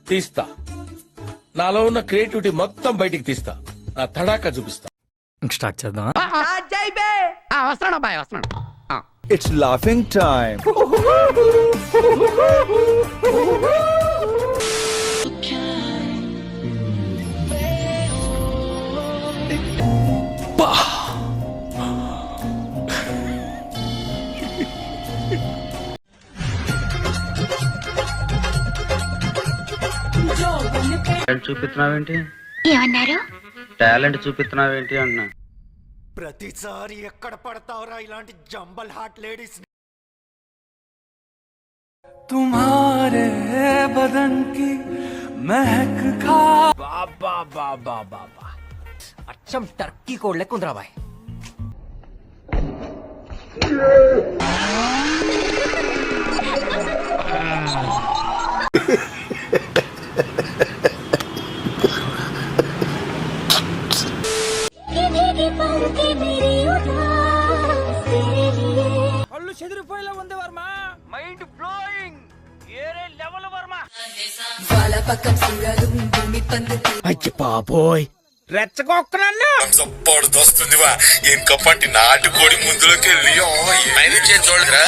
తీస్తా. నాలో ఉన్న క్రియేటివిటీ మొత్తం బయటికి తీస్తా. నా తడాకా చూపిస్తా. స్టార్ట్ చేద్దాం. వస్తున్నాడు బాయ్, వస్తున్నాడు. It's laughing time. చూపిస్తున్నావేంటి? ఏమన్నారు? టాలెంట్ చూపిస్తున్నావేంటి అన్నా. ప్రతిసారి ఎక్కడ పడతావురా ఇలాంటి జంబల్ హార్ట్ లేడీస్? తుమ్హారే బదన్ కి మహక్ ఖా. బాబా బాబా బాబా, అచ్చం టర్కీ కోడ్ లెక్కుందిరా బాయ్. కళ్ళు చెదిరిపోయేలా ఉంది వర్మ. మైండ్ బ్లోయింగ్, ఏరే లెవెల్ వర్మ. అయ్య బాబోయ్, రెచ్చగొక్కనన్నా జబర్దస్తుందివా. ఇంకప్పటి నాటుకోడి ముందులోకి వెళ్ళి చూడరా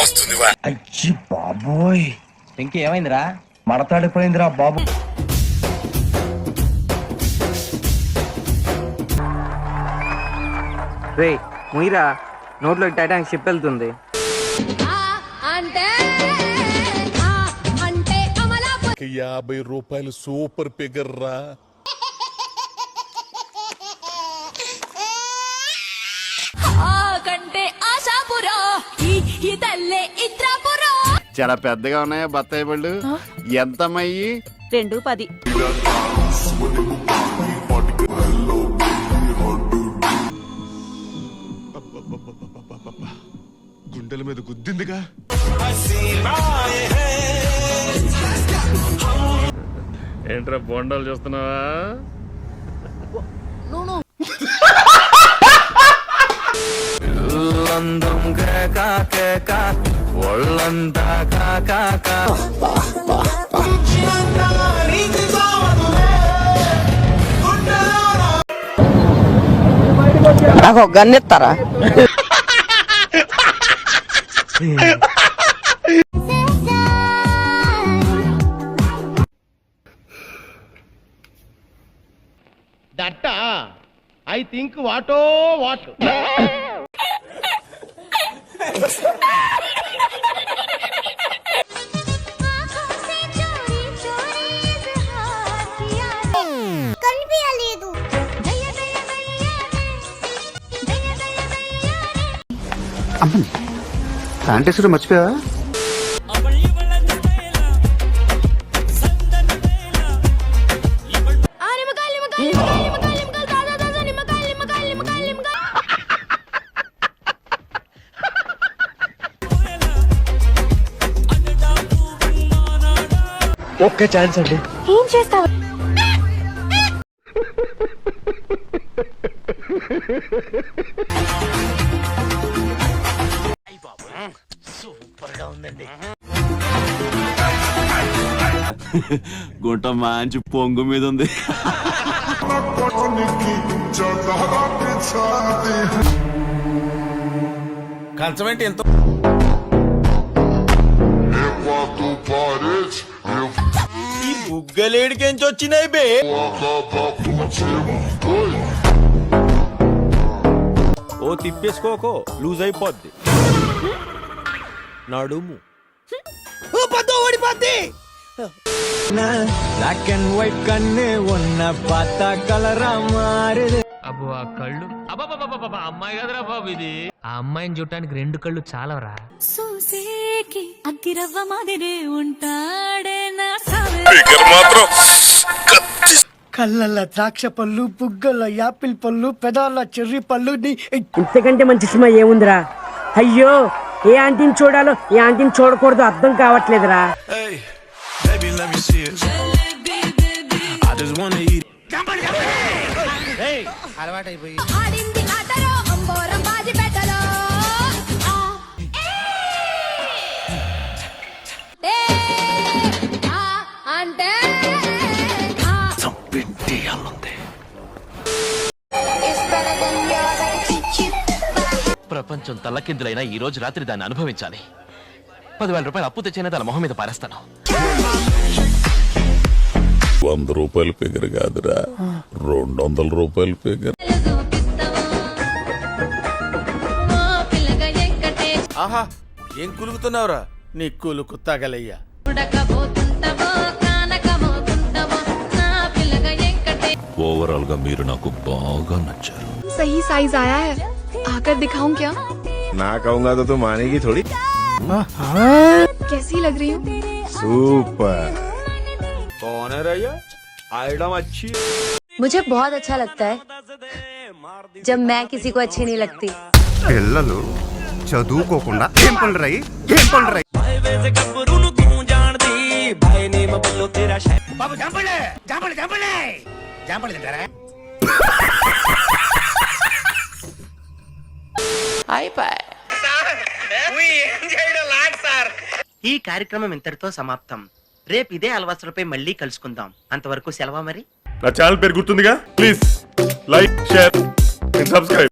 వస్తుందివా. అయ్యి బాబోయ్, ఇంకేమైందిరా? మడతాడిపోయిందిరా బాబు. రే ముయిరా, నోట్లో టైటానిక్ షిప్ వెళ్తుంది. ₹50 సూపర్ ఫిగర్ రా. చాలా పెద్దగా ఉన్నాయా బత్తాయి పళ్ళు? ఎంతమయ్యి? 2.10. గుండెల మీద గుద్దిందిగా. ఏంట్రా బొండాలు చూస్తున్నావా? నాకు గన్నెత్తారా? దట్ ఐ థింక్ వాటో వాట్. అమ్మని శానిటైజర్ మర్చిపోయావా? ఒక్క ఛాన్స్ అండి. ఏం చేస్తావు? సూపర్ గా ఉందండి. గుంట మంచి పొంగు మీద ఉంది. కంచమేంటి ఎంత ఈ బుగ్గలేడికెంచి వచ్చినాయి బే? ఓ తిప్పేసుకోకో, లూజ్ అయిపోద్ది నడుము. బ్లాక్ అండ్ వైట్ కన్నే ఉన్న పాత కలరా మారేదే. అబ్బో ఆ కళ్ళు, అబ్బాబాబా అమ్మాయి కదరా బాబు ఇది. ఆ అమ్మాయిని చూడటానికి 2 కళ్ళు చాలవరా. సూసేకి అగ్గిరవ్వ మాదిరే ఉంటాడే నా కళ్ళల్ల ద్రాక్ష పళ్ళు, బుగ్గల యాపిల్ పళ్ళు, పెదాల చెర్రీ పళ్ళు. ఇంతకంటే మంచి సినిమా ఏముందిరా? అయ్యో, ఏ ఆంటీని చూడాలో ఏ ఆంటీని చూడకూడదు అర్థం కావట్లేదురా. అలవాటైపోయి ప్రపంచం తల్లకిందులైనా ఈ రోజు రాత్రి దాన్ని అనుభవించాలి. 10,000 రూపాయలు అప్పు తెచ్చైనా దాని మొహం మీద పారేస్తాను. 100 రూపాయల ఫిగర్ కాదురా, 200 రూపాయల ఫిగర్. ఆహా, ఏం కులుకుతున్నావురా? నీ కులుకు తగలయ్యా. ఓవరాల్ గా మీరు నాకు బాగా నచ్చారు. सही साइज आया है, आकर दिखाऊं क्या? నా कहूंगा तो तुम मानेगी थोड़ी. कैसी लग रही हूँ? సూపర్. मुझे बहुत अच्छा लगता है जब मैं किसी को अच्छी नहीं लगती. పిల్లలు చదువుకోకుండా ఏం పనులు రాయి, ఏం పనులు రాయి. ఈ కార్యక్రమం ఇంతటితో సమాప్తం. రేపు ఇదే అలవాసులపై మళ్ళీ కలుసుకుందాం. అంతవరకు సెలవా మరి. నా ఛానల్ పేరు గుర్తుందిగా? Please like, share and subscribe.